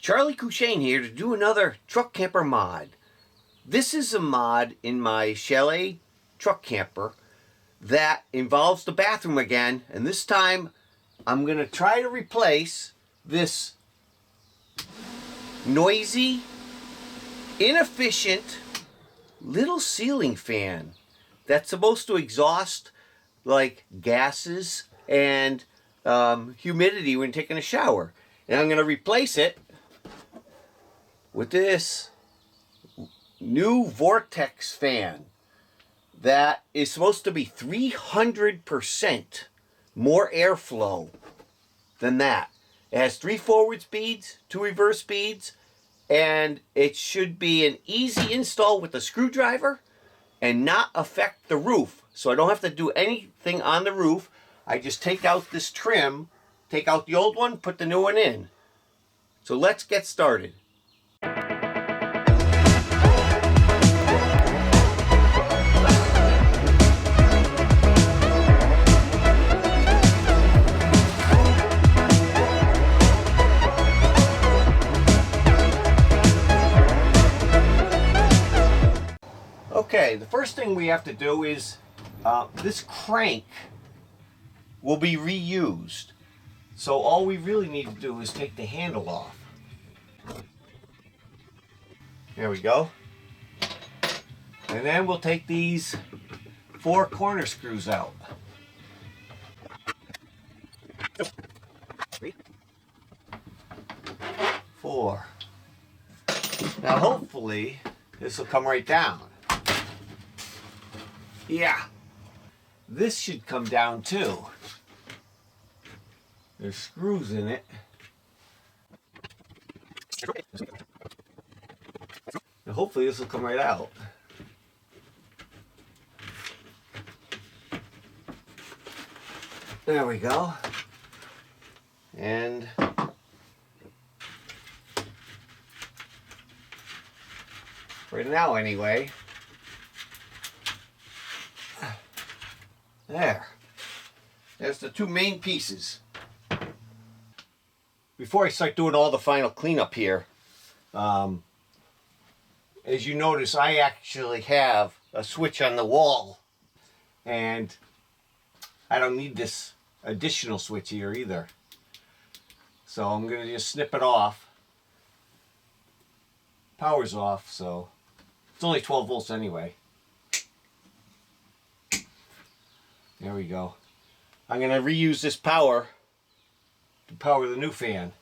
Charlie Cushane here to do another truck camper mod. This is a mod in my chalet truck camper that involves the bathroom again, and this time I'm going to try to replace this noisy, inefficient little ceiling fan that's supposed to exhaust like gases and humidity when taking a shower. And I'm going to replace it with this new Vortex fan that is supposed to be 300% more airflow than that. It has 3 forward speeds, 2 reverse speeds, and it should be an easy install with a screwdriver and not affect the roof. So I don't have to do anything on the roof. I just take out this trim, take out the old one, put the new one in. So let's get started. Okay, the first thing we have to do is this crank will be reused. So all we really need to do is take the handle off. There we go. And then we'll take these 4 corner screws out. 3, 4. Now hopefully this will come right down. Yeah, this should come down too. There's screws in it. And hopefully this will come right out. There we go. And right now anyway. There's the 2 main pieces. Before I start doing all the final cleanup here, as you notice, I actually have a switch on the wall, and I don't need this additional switch here either. So I'm going to just snip it off. Power's off, so it's only 12 volts anyway. There we go. I'm going to reuse this power to power the new fan.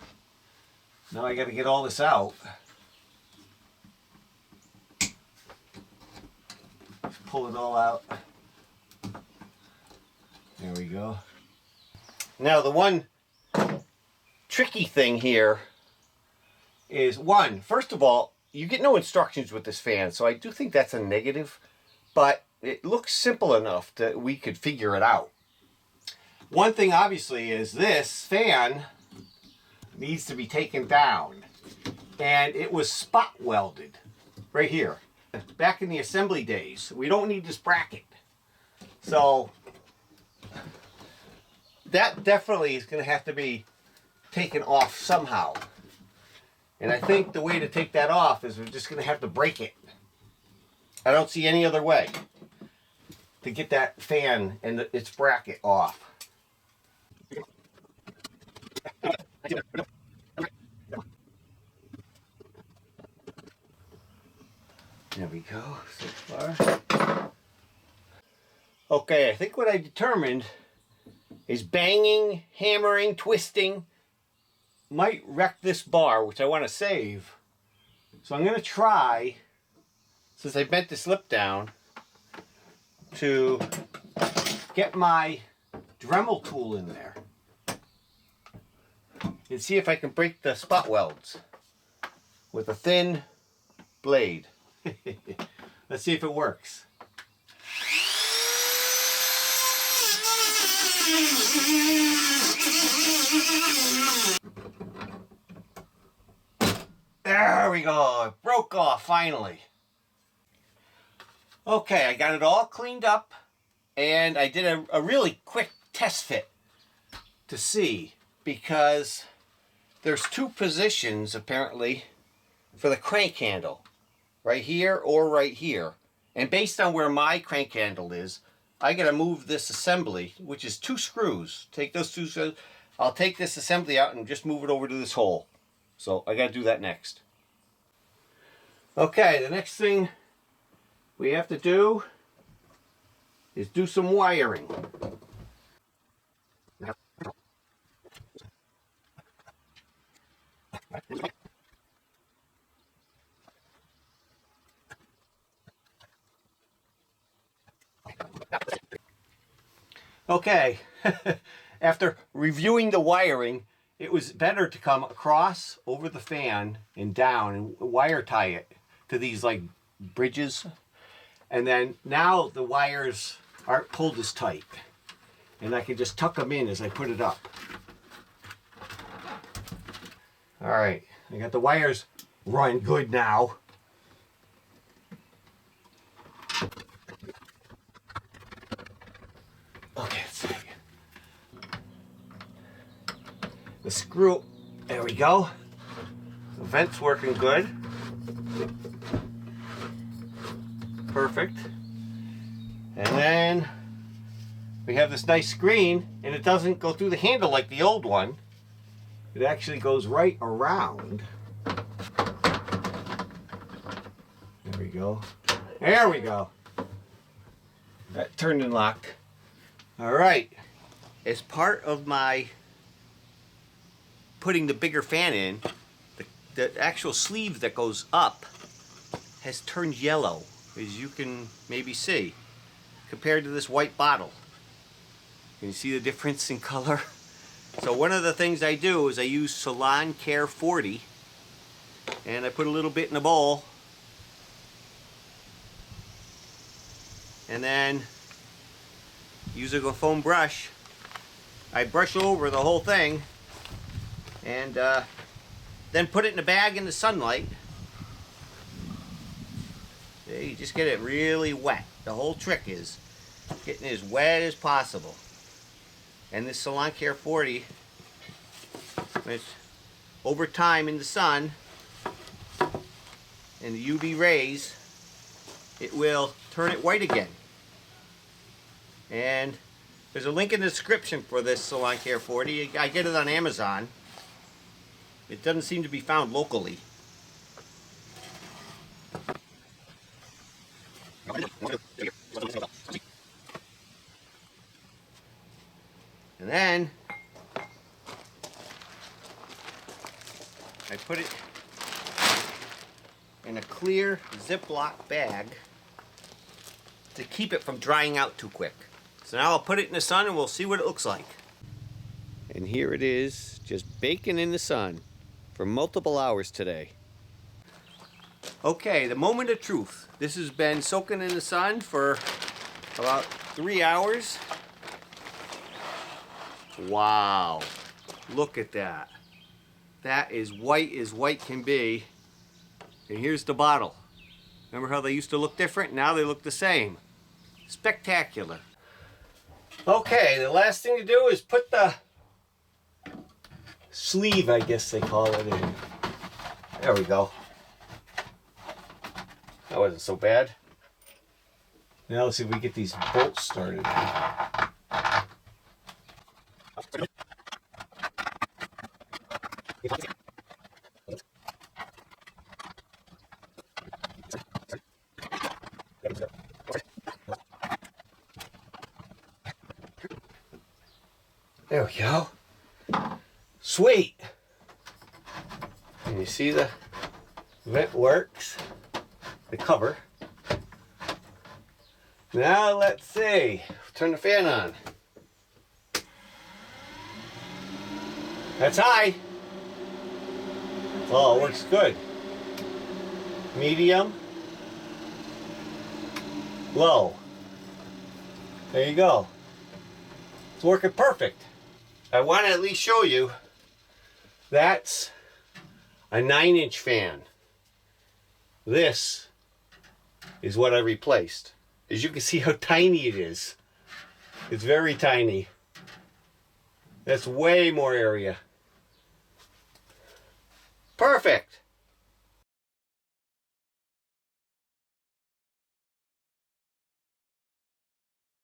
Now I got to get all this out. Just pull it all out. There we go. Now the one tricky thing here is, first of all, you get no instructions with this fan, so I do think that's a negative, but it looks simple enough that we could figure it out. One thing obviously is this fan needs to be taken down, and it was spot welded right here. Back in the assembly days, we don't need this bracket. So that definitely is going to have to be taken off somehow. And I think the way to take that off is we're just going to have to break it. I don't see any other way to get that fan and its bracket off. There we go, so far. Okay, I think what I determined is banging, hammering, twisting might wreck this bar, which I want to save. So I'm going to try, since I bent this lip down, to get my Dremel tool in there and see if I can break the spot welds with a thin blade. Let's see if it works. There we go. It broke off finally. Okay, I got it all cleaned up, and I did a really quick test fit to see, because there's two positions apparently for the crank handle, right here or right here. And based on where my crank handle is, I gotta move this assembly, which is 2 screws. Take those 2 screws. I'll take this assembly out and just move it over to this hole. So I gotta do that next. Okay, the next thing we have to do is do some wiring. Okay, after reviewing the wiring, it was better to come across over the fan and down and wire tie it to these like bridges. And then now the wires aren't pulled as tight. And I can just tuck them in as I put it up. All right, I got the wires run good now. Okay, let's see. The screw, there we go. The vent's working good. Perfect. And then we have this nice screen, and it doesn't go through the handle like the old one. It actually goes right around. There we go. There we go. That turned and locked. All right. As part of my putting the bigger fan in, the actual sleeve that goes up has turned yellow, as you can maybe see, compared to this white bottle. Can you see the difference in color? So one of the things I do is I use Salon Care 40, and I put a little bit in a bowl, and then using a foam brush, I brush over the whole thing, and then put it in a bag in the sunlight. You just get it really wet. The whole trick is getting it as wet as possible. And this Salon Care 40, over time in the sun and the UV rays, it will turn it white again. And there's a link in the description for this Salon Care 40. I get it on Amazon. It doesn't seem to be found locally. And then I put it in a clear Ziploc bag to keep it from drying out too quick. So now I'll put it in the sun and we'll see what it looks like. And here it is, just baking in the sun for multiple hours today. Okay, the moment of truth. This has been soaking in the sun for about 3 hours. Wow, look at that. That is white as white can be. And here's the bottle. Remember how they used to look different? Now they look the same. Spectacular. Okay, the last thing to do is put the sleeve, I guess they call it, in. There we go. That wasn't so bad. Now let's see if we get these bolts started. There we go. Sweet. And you see the vent works, the cover. Now let's see. Turn the fan on. That's high. Oh, it works good. Medium. Low. There you go. It's working perfect. I want to at least show you that's a 9-inch fan. This is what I replaced. As you can see how tiny it is. It's very tiny. That's way more area. Perfect.